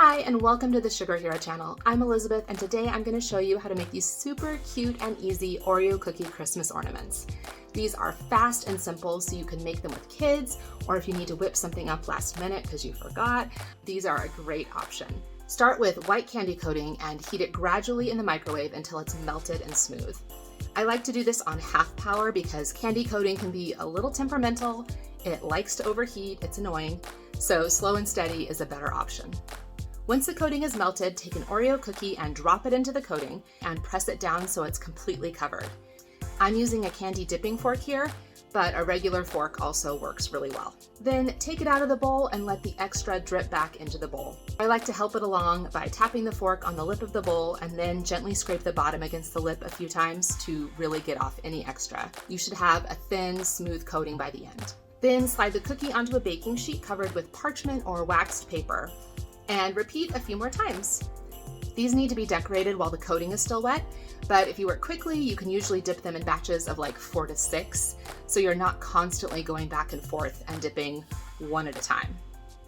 Hi, and welcome to the SugarHero channel. I'm Elizabeth, and today I'm going to show you how to make these super cute and easy Oreo Cookie Christmas Ornaments. These are fast and simple, so you can make them with kids, or if you need to whip something up last minute because you forgot, these are a great option. Start with white candy coating and heat it gradually in the microwave until it's melted and smooth. I like to do this on half power because candy coating can be a little temperamental, it likes to overheat, it's annoying, so slow and steady is a better option. Once the coating is melted, take an Oreo cookie and drop it into the coating and press it down so it's completely covered. I'm using a candy dipping fork here, but a regular fork also works really well. Then take it out of the bowl and let the extra drip back into the bowl. I like to help it along by tapping the fork on the lip of the bowl and then gently scrape the bottom against the lip a few times to really get off any extra. You should have a thin, smooth coating by the end. Then slide the cookie onto a baking sheet covered with parchment or waxed paper, and repeat a few more times. These need to be decorated while the coating is still wet, but if you work quickly, you can usually dip them in batches of like 4 to 6, so you're not constantly going back and forth and dipping one at a time.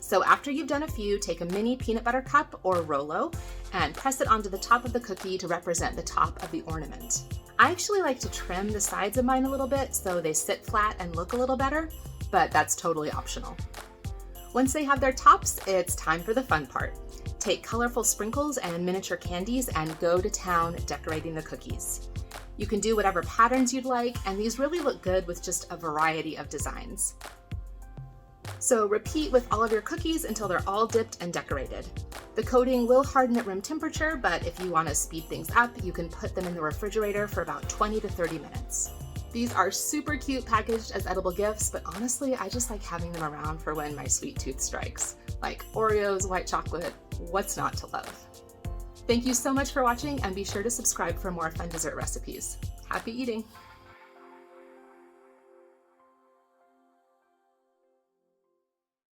So after you've done a few, take a mini peanut butter cup or Rolo and press it onto the top of the cookie to represent the top of the ornament. I actually like to trim the sides of mine a little bit so they sit flat and look a little better, but that's totally optional. Once they have their tops, it's time for the fun part. Take colorful sprinkles and miniature candies and go to town decorating the cookies. You can do whatever patterns you'd like, and these really look good with just a variety of designs. So repeat with all of your cookies until they're all dipped and decorated. The coating will harden at room temperature, but if you want to speed things up, you can put them in the refrigerator for about 20 to 30 minutes. These are super cute packaged as edible gifts, but honestly, I just like having them around for when my sweet tooth strikes. Like Oreos, white chocolate, what's not to love? Thank you so much for watching, and be sure to subscribe for more fun dessert recipes. Happy eating!